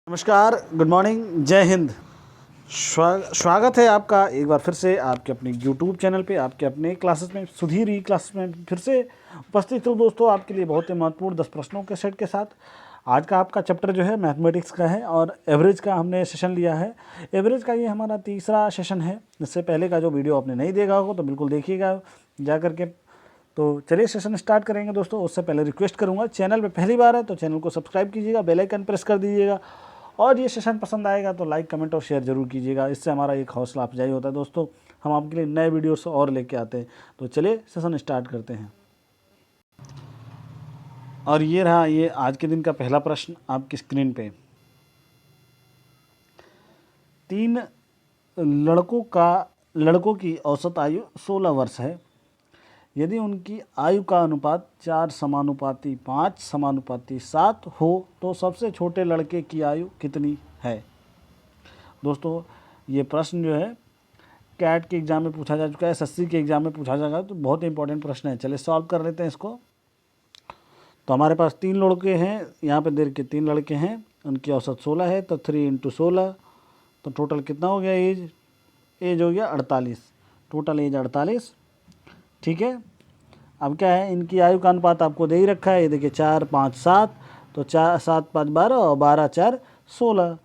नमस्कार, good morning, जय हिंद। स्वागत है आपका एक बार फिर से आपके अपने यूट्यूब चैनल पे, आपके अपने क्लासेस में, सुधीर ई क्लासेस में फिर से उपस्थित हूँ दोस्तों, आपके लिए बहुत ही महत्वपूर्ण 10 प्रश्नों के सेट के साथ। आज का आपका चैप्टर जो है मैथमेटिक्स का है और एवरेज का हमने सेशन लिया है। एवरेज का ये हमारा तीसरा सेशन है। इससे पहले का जो वीडियो आपने नहीं देखा होगा तो बिल्कुल देखिएगा जा करके। तो चलिए सेशन स्टार्ट करेंगे दोस्तों। उससे पहले रिक्वेस्ट करूंगा, चैनल पे पहली बार है तो चैनल को सब्सक्राइब कीजिएगा, बेल आइकन प्रेस कर दीजिएगा और ये सेशन पसंद आएगा तो लाइक, कमेंट और शेयर जरूर कीजिएगा। इससे हमारा एक हौसला अफजाई होता है दोस्तों, हम आपके लिए नए वीडियोस और लेके आते हैं। तो चलिए सेशन स्टार्ट करते हैं। और ये रहा ये आज के दिन का पहला प्रश्न आपकी स्क्रीन पे। 3 लड़कों की औसत आयु 16 वर्ष है। यदि उनकी आयु का अनुपात 4 समानुपाती 5 समानुपाती 7 हो तो सबसे छोटे लड़के की आयु कितनी है। दोस्तों ये प्रश्न जो है कैट के एग्ज़ाम में पूछा जा चुका है, एसएससी के एग्ज़ाम में पूछा जाएगा, तो बहुत इंपॉर्टेंट प्रश्न है। चलिए सॉल्व कर लेते हैं इसको। तो हमारे पास 3 लड़के हैं, यहाँ पे देख के 3 लड़के हैं, उनकी औसत 16 है, तो 3 इंटू 16 तो टोटल कितना हो गया एज हो गया 48। Total age 48। ठीक है। अब क्या है, इनकी आयु का अनुपात आपको दे ही रखा है, ये देखिए 4 5 7, तो 4 7 5 12 और 12 4 16।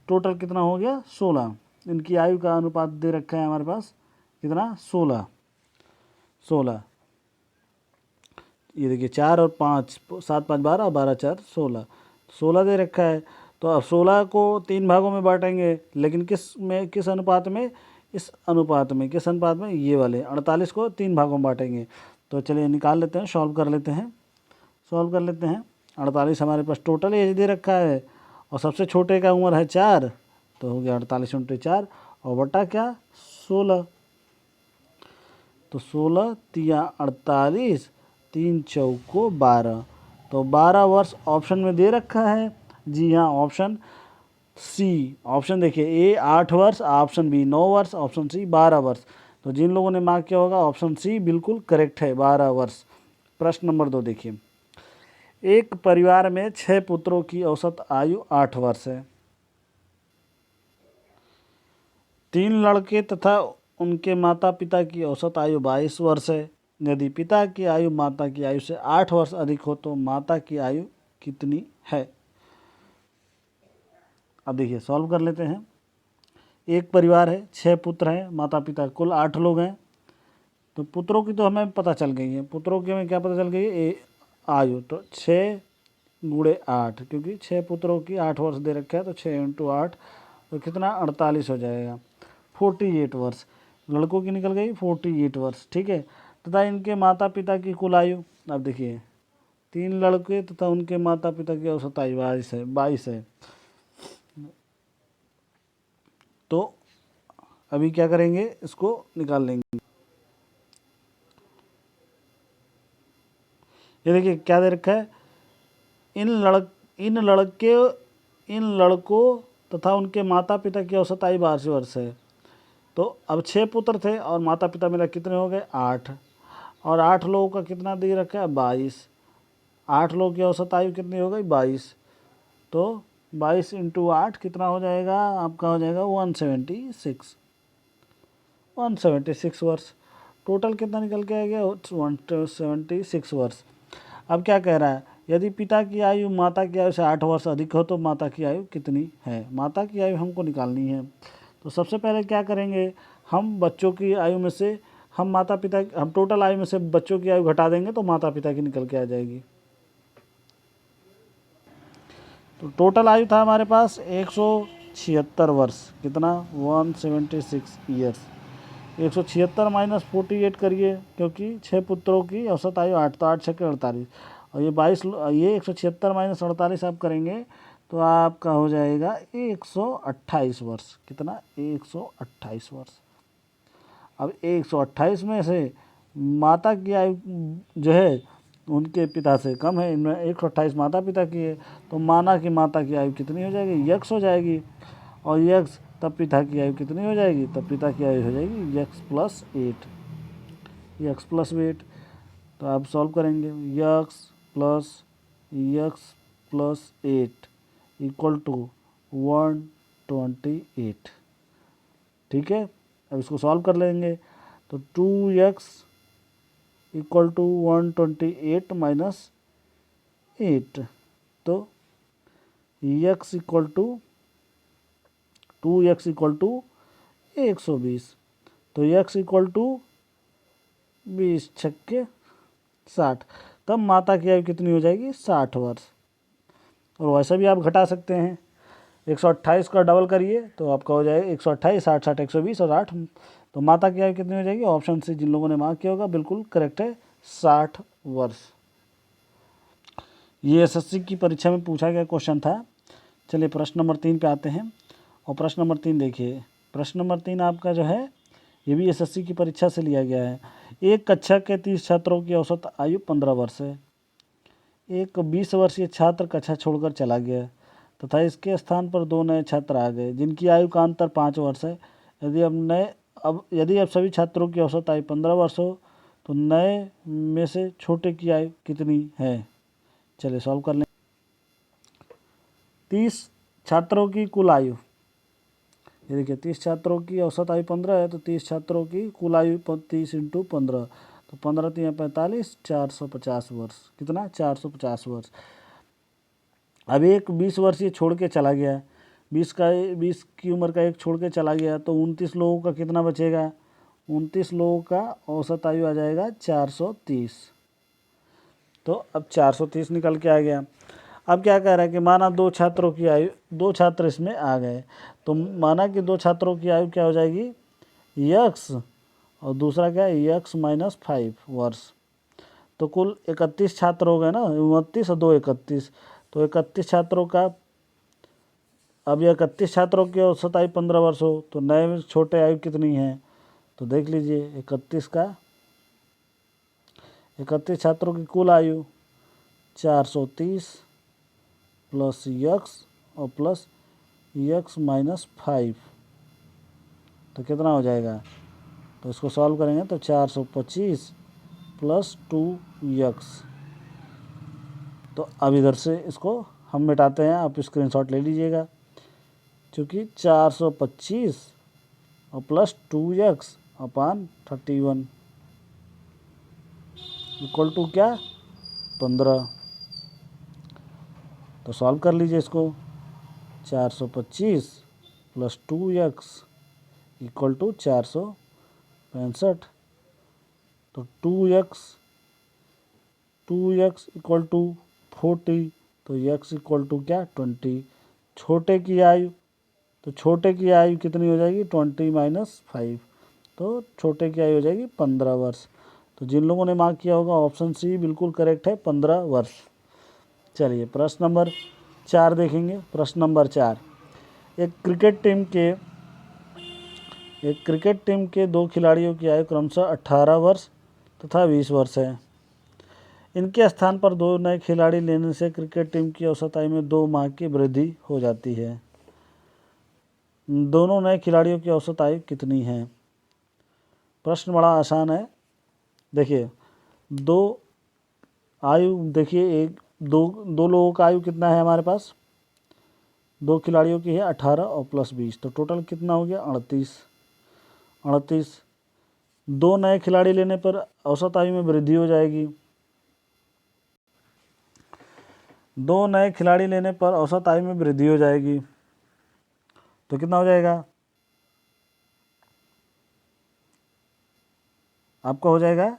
टोटल कितना हो गया 16। इनकी आयु का अनुपात दे रखा है हमारे पास कितना 16। ये देखिए 4 और 5 7 5 12 और 12 4 16 दे रखा है। तो अब 16 को 3 भागों में बांटेंगे, लेकिन किस अनुपात में, किस अनुपात में, ये वाले 48 को 3 भागों में बांटेंगे। तो चलिए निकाल लेते हैं, सॉल्व कर लेते हैं। 48 हमारे पास टोटल एज दे रखा है और सबसे छोटे का उम्र है 4, तो हो गया 48 इंटू 4 और बटा क्या 16। तो 16 तिया 48, 3 चौको 12, तो 12 वर्ष ऑप्शन में दे रखा है। जी हाँ, ऑप्शन सी। ऑप्शन देखिए, ए 8 वर्ष, ऑप्शन बी 9 वर्ष, ऑप्शन सी 12 वर्ष। तो जिन लोगों ने मार्क किया होगा ऑप्शन सी बिल्कुल करेक्ट है, 12 वर्ष। प्रश्न नंबर 2 देखिए। एक परिवार में 6 पुत्रों की औसत आयु 8 वर्ष है। 3 लड़के तथा उनके माता पिता की औसत आयु 22 वर्ष है। यदि पिता की आयु माता की आयु से 8 वर्ष अधिक हो तो माता की आयु कितनी है। अब देखिए सॉल्व कर लेते हैं। एक परिवार है, 6 पुत्र हैं, माता पिता कुल 8 लोग हैं। तो पुत्रों की तो हमें पता चल गई है, पुत्रों की हमें क्या पता चल गई है, आयु। तो 6 गुणे 8, क्योंकि 6 पुत्रों की 8 वर्ष दे रखा है, तो 6 इंटू 8 तो कितना 48 हो जाएगा, 48 वर्ष। लड़कों की निकल गई 48 वर्ष। ठीक है। तथा इनके माता पिता की कुल आयु, अब देखिए 3 लड़के तथा उनके माता पिता की औसत आयु 22 है। तो अभी क्या करेंगे, इसको निकाल लेंगे। ये देखिए क्या दे रखा है, इन लड़कों तथा उनके माता पिता की औसत आयु 22 वर्ष है। तो अब 6 पुत्र थे और माता पिता मेरा कितने हो गए 8, और 8 लोगों का कितना दे रखा है 22। 8 लोगों की औसत आयु कितनी हो गई 22। तो 22 इंटू 8 कितना हो जाएगा आपका, हो जाएगा 176 वर्ष। टोटल कितना निकल के आ गया 176 वर्ष। अब क्या कह रहा है, यदि पिता की आयु माता की आयु से 8 वर्ष अधिक हो तो माता की आयु कितनी है। माता की आयु हमको निकालनी है। तो सबसे पहले क्या करेंगे, हम बच्चों की आयु में से हम टोटल आयु में से बच्चों की आयु घटा देंगे तो माता पिता की निकल के आ जाएगी। तो टोटल आयु था हमारे पास 176 वर्ष। कितना 176 ईयर्स। 176 माइनस 48 करिए, क्योंकि 6 पुत्रों की औसत आयु 8, तो 8 छक्के 48 और ये 22, ये 176 माइनस 48 आप करेंगे तो आपका हो जाएगा 128 वर्ष। कितना 128 वर्ष। अब 128 में से माता की आयु जो है उनके पिता से कम है, इनमें 128 माता पिता की है, तो माना कि माता की आयु कितनी हो जाएगी, यक्स हो जाएगी। और यक्स तब पिता की आयु कितनी हो जाएगी, तब पिता की आयु हो जाएगी यक्स प्लस 8। तो आप सॉल्व करेंगे, यक्स प्लस 8 इक्वल टू 128। ठीक है, अब इसको सॉल्व कर लेंगे। तो 2x इक्वल टू 128 माइनस 8, तो x equal to 2x equal to 120। तो x इक्वल टू 20 छक्के 60। तब माता की आयु कितनी हो जाएगी? 60 वर्ष। और वैसे भी आप घटा सकते हैं, 128 का डबल करिए तो आपका हो जाएगा 128, 60 60 120 और 8। तो माता की आयु कितनी हो जाएगी? ऑप्शन से जिन लोगों ने मार्क किया होगा बिल्कुल करेक्ट है, 60 वर्ष। ये एसएससी की परीक्षा में पूछा गया क्वेश्चन था। चलिए प्रश्न नंबर 3 पे आते हैं। और प्रश्न नंबर 3 देखिए, प्रश्न नंबर 3 आपका जो है ये भी एसएससी की परीक्षा से लिया गया है। एक कक्षा के 30 छात्रों की औसत आयु 15 वर्ष है। एक 20 वर्षीय छात्र कक्षा छोड़कर चला गया तथा इसके स्थान पर 2 नए छात्र आ गए जिनकी आयु का अंतर 5 वर्ष है। यदि अब सभी छात्रों की औसत आयु 15 वर्ष हो तो नए में से छोटे की आयु कितनी है? चलिए सॉल्व कर लें। 30 छात्रों की कुल आयु, ये देखिए 30 छात्रों की औसत आयु 15 है, तो 30 छात्रों की कुल आयु 30 इंटू 15, तो 15 3 45, 450 वर्ष। कितना? 450 वर्ष। अब एक 20 वर्षीय छोड़ के चला गया, 20 की उम्र का एक छोड़ के चला गया, तो 29 लोगों का कितना बचेगा? 29 लोगों का औसत आयु आ जाएगा 430। तो अब 430 निकल के आ गया। अब क्या कह रहा है कि माना 2 छात्रों की आयु, 2 छात्र इसमें आ गए, तो माना कि 2 छात्रों की आयु क्या हो जाएगी? यक्स, और दूसरा क्या है? यक्स माइनस 5 वर्ष। तो कुल 31 छात्र हो गए ना, 29 और 2 31, तो 31 छात्रों का, अब ये 31 छात्रों की औसत आयु 15 वर्ष हो तो नए में छोटे आयु कितनी है? तो देख लीजिए 31 छात्रों की कुल आयु 430 प्लस यक्स और प्लस यक्स माइनस 5, तो कितना हो जाएगा? तो इसको सॉल्व करेंगे तो 425 प्लस 2 यक्स। तो अब इधर से इसको हम मिटाते हैं, आप स्क्रीनशॉट ले लीजिएगा। क्योंकि 425 और plus 2 x upon 31 equal to क्या? 15। तो सॉल्व कर लीजिए इसको। 425 प्लस 2 यक्स इक्वल टू 465। तो 2x इक्वल टू 40, तो x इक्वल टू क्या? 20। छोटे की आयु, तो छोटे की आयु कितनी हो जाएगी? 20 माइनस 5, तो छोटे की आयु हो जाएगी 15 वर्ष। तो जिन लोगों ने मार्क किया होगा ऑप्शन सी बिल्कुल करेक्ट है, 15 वर्ष। चलिए प्रश्न नंबर 4 देखेंगे। प्रश्न नंबर 4, एक क्रिकेट टीम के 2 खिलाड़ियों की आयु क्रमशः 18 वर्ष तथा 20 वर्ष है। इनके स्थान पर 2 नए खिलाड़ी लेने से क्रिकेट टीम की औसत आयु में 2 माह की वृद्धि हो जाती है। दोनों नए खिलाड़ियों की औसत आयु कितनी है? प्रश्न बड़ा आसान है। देखिए एक दो लोगों का आयु कितना है हमारे पास? 2 खिलाड़ियों की है 18 और प्लस 20, तो टोटल कितना हो गया? 38। 2 नए खिलाड़ी लेने पर औसत आयु में वृद्धि हो जाएगी। 2 नए खिलाड़ी लेने पर औसत आयु में वृद्धि हो जाएगी, तो कितना हो जाएगा? आपका हो जाएगा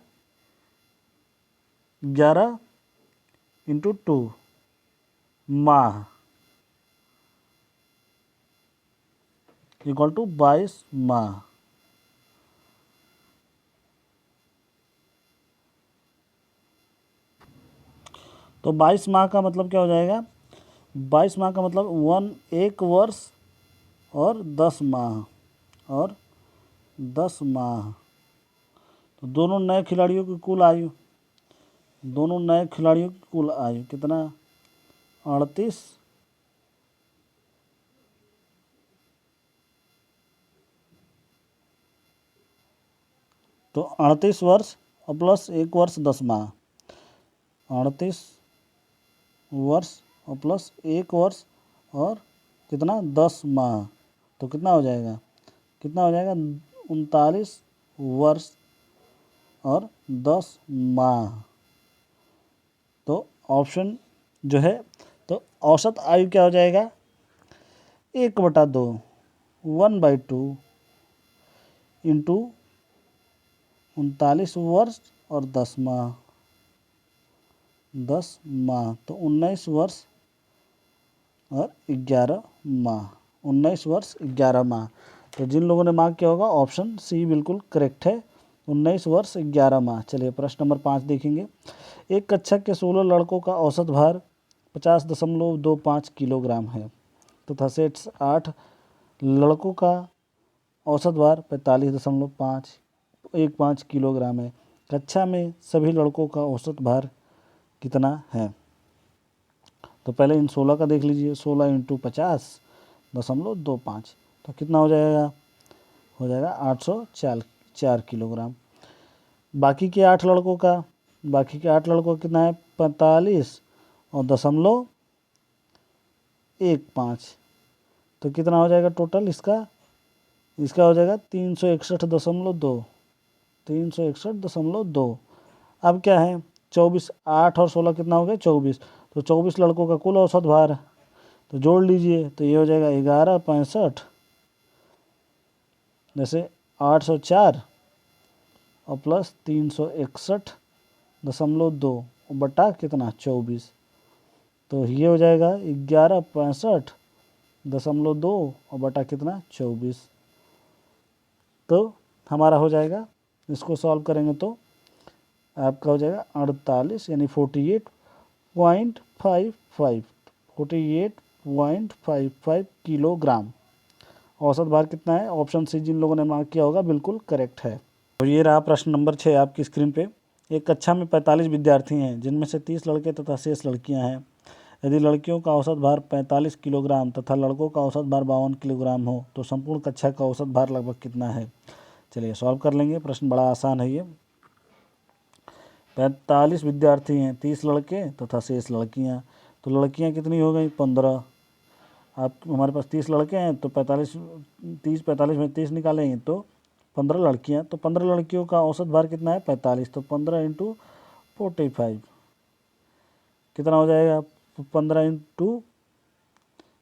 11 इंटू 2 माह इक्वल टू 22 माह। तो 22 माह का मतलब क्या हो जाएगा? 22 माह का मतलब 1 वर्ष और 10 माह। तो दोनों नए खिलाड़ियों की कुल आयु कितना? 38 तो 38 वर्ष और प्लस 1 वर्ष 10 माह, 38 वर्ष और प्लस 1 वर्ष और कितना 10 माह, तो कितना हो जाएगा 39 वर्ष और 10 माह। तो ऑप्शन जो है, तो औसत आयु क्या हो जाएगा 1/2 1/2 इंटू 39 वर्ष और 10 माह, 10 माह तो 19 वर्ष और 11 माह, 19 वर्ष 11 माह। तो जिन लोगों ने मार्क किया होगा ऑप्शन सी बिल्कुल करेक्ट है, 19 वर्ष 11 माह। चलिए प्रश्न नंबर 5 देखेंगे। एक कक्षा के 16 लड़कों का औसत भार 50.25 किलोग्राम है तथा शेष 8 लड़कों का औसत भार 45.515 किलोग्राम है। कक्षा में सभी लड़कों का औसत भार कितना है? तो पहले इन 16 का देख लीजिए, 16 इंटू 50.25 तो कितना हो जाएगा 804 किलोग्राम। बाकी के 8 लड़कों का कितना है 45.15 तो कितना हो जाएगा टोटल इसका हो जाएगा 361.2। अब क्या है 24, 8 और 16 कितना हो गया 24, तो 24 लड़कों का कुल औसत भार तो जोड़ लीजिए, तो ये हो जाएगा 1165 जैसे 804 और प्लस 361.2 बटा कितना 24, तो ये हो जाएगा 1165.2 और बटा कितना 24। तो हमारा हो जाएगा, इसको सॉल्व करेंगे तो आपका हो जाएगा 48 यानी 48.55 किलोग्राम। औसत भार कितना है? ऑप्शन सी जिन लोगों ने मार्क किया होगा बिल्कुल करेक्ट है। तो ये रहा प्रश्न नंबर 6 आपकी स्क्रीन पे। एक कक्षा में 45 विद्यार्थी हैं जिनमें से 30 लड़के तथा शेष लड़कियां हैं। यदि लड़कियों का औसत भार 45 किलोग्राम तथा लड़कों का औसत भार 52 किलोग्राम हो तो संपूर्ण कक्षा का औसत भार लगभग कितना है? चलिए सॉल्व कर लेंगे। प्रश्न बड़ा आसान है ये। 45 विद्यार्थी हैं, 30 लड़के तथा शेष लड़कियां। तो लड़कियां कितनी हो गई 15। आप हमारे पास 30 लड़के हैं तो 45 में 30 निकालेंगे तो 15 लड़कियां, तो 15 लड़कियों का औसत भार कितना है 45, तो 15 इंटू 45 कितना हो जाएगा 15 इंटू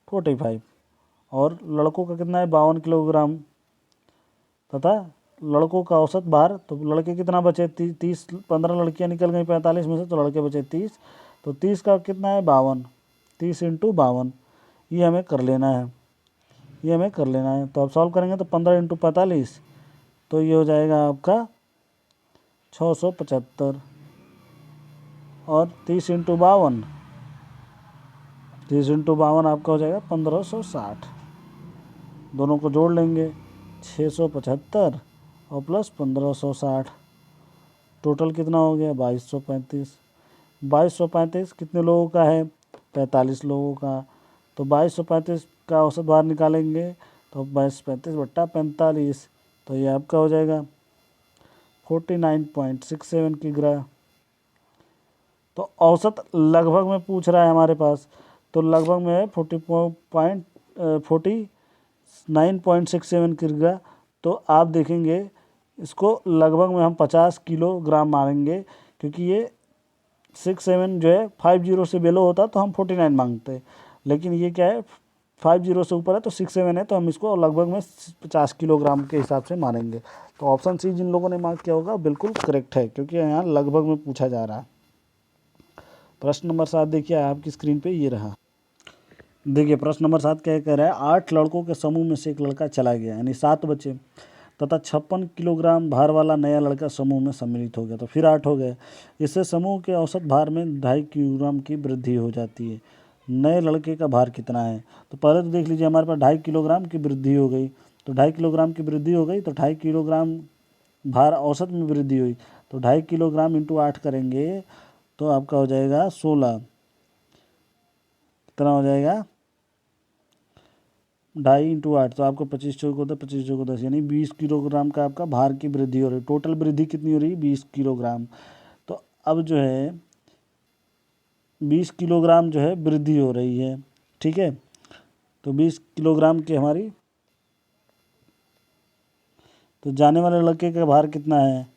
45 और लड़कों का कितना है 52 किलोग्राम तथा लड़कों का औसत भार, तो लड़के कितना बचे 30, 15 लड़कियां निकल गई 45 में से तो लड़के बचे 30, तो 30 का कितना है 52, 30 इंटू 52 ये हमें कर लेना है, तो आप सॉल्व करेंगे तो 15 इंटू 45 तो ये हो जाएगा आपका 675 और 30 इंटू 52 आपका हो जाएगा 1560। दोनों को जोड़ लेंगे 675 और प्लस 1560 टोटल कितना हो गया 2235 कितने लोगों का है 45 लोगों का, तो 2235 का औसत भार निकालेंगे तो 2235 बट्टा 45 तो ये आपका हो जाएगा 49.67 किलोग्राम। तो औसत लगभग में पूछ रहा है हमारे पास, तो लगभग में है 49.67 किलोग्राम। तो आप देखेंगे इसको लगभग में हम 50 किलोग्राम मानेंगे, क्योंकि ये 67 जो है 50 से बेलो होता तो हम 49 मांगते, लेकिन ये क्या है 50 से ऊपर है तो 67 है, तो हम इसको लगभग में 50 किलोग्राम के हिसाब से मानेंगे। तो ऑप्शन सी जिन लोगों ने मार्क किया होगा बिल्कुल करेक्ट है, क्योंकि यहाँ लगभग में पूछा जा रहा है। प्रश्न नंबर 7 देखिए आपकी स्क्रीन पे ये रहा। देखिए प्रश्न नंबर 7 क्या कह रहा है, 8 लड़कों के समूह में से एक लड़का चला गया यानी 7 बचे तथा 56 किलोग्राम भार वाला नया लड़का समूह में सम्मिलित हो गया, तो फिर 8 हो गए। इससे समूह के औसत भार में 2.5 किलोग्राम की वृद्धि हो जाती है। नए लड़के का भार कितना है? तो पहले तो देख लीजिए हमारे पास 2.5 किलोग्राम की वृद्धि हो गई, तो 2.5 किलोग्राम की वृद्धि हो गई तो 2.5 किलोग्राम भार औसत में वृद्धि हुई, तो 2.5 किलोग्राम इंटू 8 करेंगे तो आपका हो जाएगा 16, कितना हो जाएगा 2.5 इंटू 8 तो आपको 25 चौको 10 यानी 20 किलोग्राम का आपका भार की वृद्धि हो रही है। टोटल वृद्धि कितनी हो रही है 20 किलोग्राम। तो अब जो है 20 किलोग्राम जो है वृद्धि हो रही है, ठीक है। तो 20 किलोग्राम की हमारी, तो जाने वाले लड़के का भार कितना है,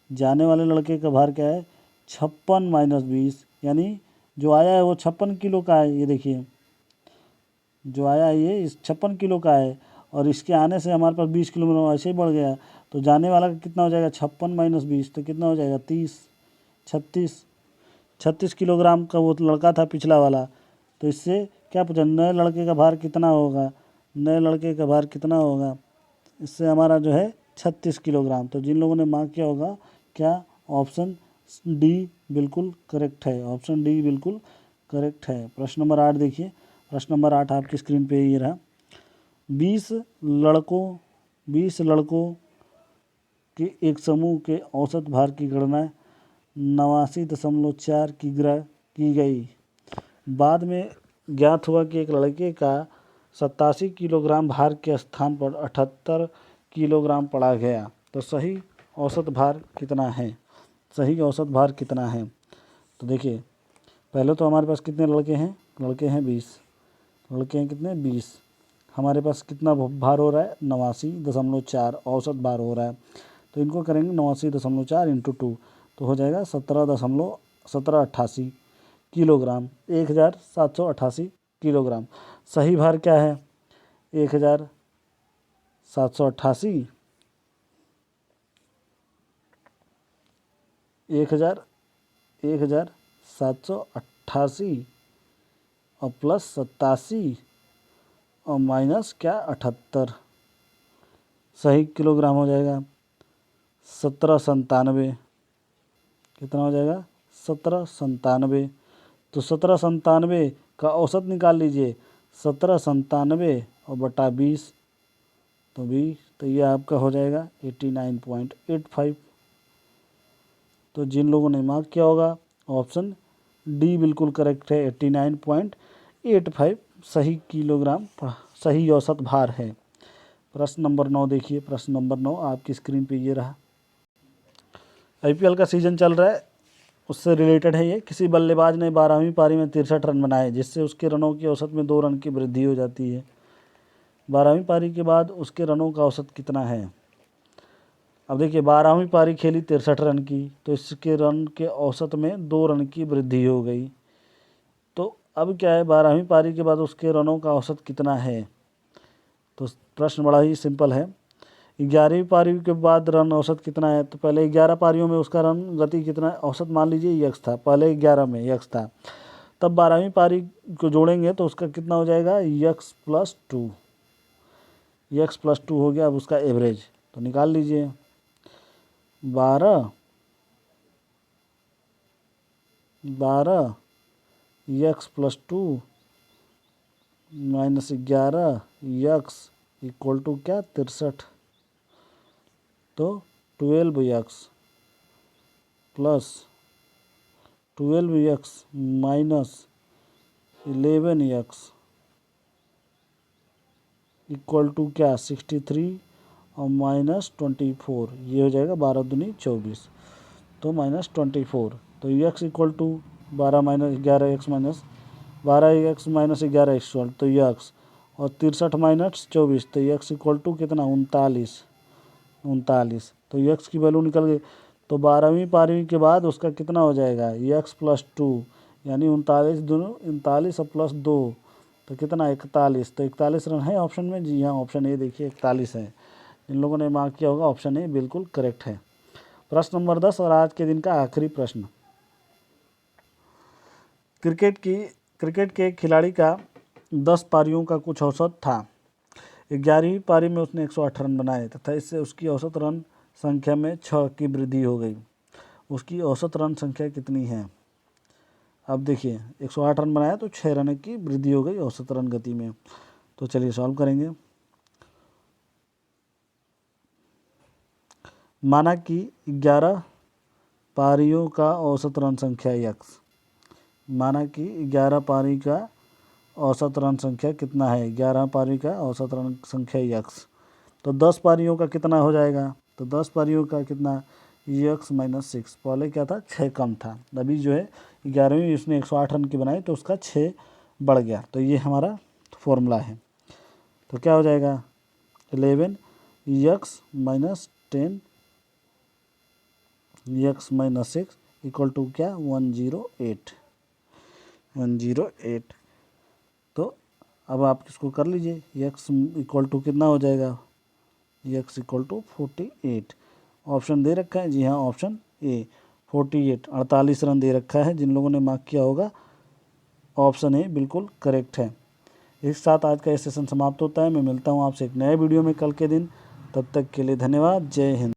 जाने वाले लड़के का भार क्या है 56 माइनस 20, यानी जो आया है वो 56 किलो का है। ये देखिए जो आया है ये 56 किलो का है, और इसके आने से हमारे पास 20 किलोमीटर ऐसे ही बढ़ गया। तो जाने वाला का कितना हो जाएगा 56 माइनस 20, तो कितना हो जाएगा 30, 36 किलोग्राम का वो लड़का था पिछला वाला। तो इससे क्या पूछा, नए लड़के का भार कितना होगा, नए लड़के का भार कितना होगा, इससे हमारा जो है 36 किलोग्राम। तो जिन लोगों ने मार्क किया होगा क्या, ऑप्शन डी बिल्कुल करेक्ट है, ऑप्शन डी बिल्कुल करेक्ट है। प्रश्न नंबर 8 देखिए, प्रश्न नंबर 8 आपकी स्क्रीन पे ये रहा। 20 लड़कों के एक समूह के औसत भार की गणना 89.4 की गई। बाद में ज्ञात हुआ कि एक लड़के का 87 किलोग्राम भार के स्थान पर 78 किलोग्राम पड़ा गया। तो सही औसत भार कितना है, सही औसत भार कितना है। तो देखिए पहले तो हमारे पास कितने लड़के हैं, लड़के हैं 20, लड़के हैं कितने 20, हमारे पास कितना भार हो रहा है 89.4 औसत भार हो रहा है। तो इनको करेंगे 89.4 इंटू 2, तो हो जाएगा 1788 किलोग्राम, 1788 किलोग्राम। सही भार क्या है 1788, 1788 और प्लस 87 और माइनस क्या 78, सही किलोग्राम हो जाएगा 1797। कितना हो जाएगा 1797। तो 1797 का औसत निकाल लीजिए, 1797 और बटा 20, तो 20, तो ये आपका हो जाएगा 89.85। तो जिन लोगों ने मार्क किया होगा ऑप्शन डी बिल्कुल करेक्ट है, 89.85 सही किलोग्राम सही औसत भार है। प्रश्न नंबर 9 देखिए, प्रश्न नंबर 9 आपकी स्क्रीन पे ये रहा। आईपीएल का सीज़न चल रहा है, उससे रिलेटेड है ये। किसी बल्लेबाज ने 12वीं पारी में 63 रन बनाए, जिससे उसके रनों की औसत में 2 रन की वृद्धि हो जाती है। 12वीं पारी के बाद उसके रनों का औसत कितना है। अब देखिए 12वीं पारी खेली 63 रन की, तो इसके रन के औसत में 2 रन की वृद्धि हो गई। तो अब क्या है 12वीं पारी के बाद उसके रनों का औसत कितना है। तो प्रश्न बड़ा ही सिंपल है। 11वीं पारी के बाद रन औसत कितना है, तो पहले 11 पारियों में उसका रन गति कितना औसत मान लीजिए यक्स था, पहले 11 में यक्स था, तब 12वीं पारी को जोड़ेंगे तो उसका कितना हो जाएगा यक्स प्लस 2, यक्स प्लस 2 हो गया। अब उसका एवरेज तो निकाल लीजिए, 12 x plus 2 minus 11 x equal to क्या 63, तो 12 x plus 12 x minus 11 x equal to क्या 63 और माइनस 24, ये हो जाएगा 12 दूनी 24, तो माइनस 24। तो x equal to 12 minus 11 x minus 12 x minus 11 x, तो यक्स और 63 माइनस 24, तो यक्स इक्वल टू कितना 39। तो यक्स की वैल्यू निकल गई। तो 12वीं पारी के बाद उसका कितना हो जाएगा यक्स प्लस 2, यानी 39 दोनों 39 और प्लस 2, तो कितना 41। तो 41 रन है ऑप्शन में, जी हाँ ऑप्शन ए देखिए 41 है। इन लोगों ने मार्क किया होगा ऑप्शन ए बिल्कुल करेक्ट है। प्रश्न नंबर 10 और आज के दिन का आखिरी प्रश्न। क्रिकेट के खिलाड़ी का 10 पारियों का कुछ औसत था। 11वीं पारी में उसने 108 रन बनाए तथा इससे उसकी औसत रन संख्या में 6 की वृद्धि हो गई। उसकी औसत रन संख्या कितनी है। अब देखिए 108 रन बनाया तो 6 रन की वृद्धि हो गई औसत रन गति में। तो चलिए सॉल्व करेंगे। माना कि 11 पारियों का औसत रन संख्या यक्स, माना कि 11 पारी का औसत रन संख्या कितना है, 11 पारी का औसत रन संख्या यक्स, तो 10 पारियों का कितना हो जाएगा, तो 10 पारियों का कितना यक्स माइनस 6, पहले क्या था 6 कम था, अभी जो है 11वीं इसने 108 रन की बनाई तो उसका 6 बढ़ गया। तो ये हमारा फॉर्मूला है। तो क्या हो जाएगा 11 x minus 10 x minus 6 equal to क्या 108। तो अब आप इसको कर लीजिए, x इक्वल टू कितना हो जाएगा, x इक्वल टू 48। ऑप्शन दे रखा है, जी हाँ ऑप्शन ए 48, 48 रन दे रखा है। जिन लोगों ने मार्क किया होगा ऑप्शन ए बिल्कुल करेक्ट है। इस साथ आज का ये सेशन समाप्त होता है। मैं मिलता हूँ आपसे एक नए वीडियो में कल के दिन। तब तक के लिए धन्यवाद। जय हिंद।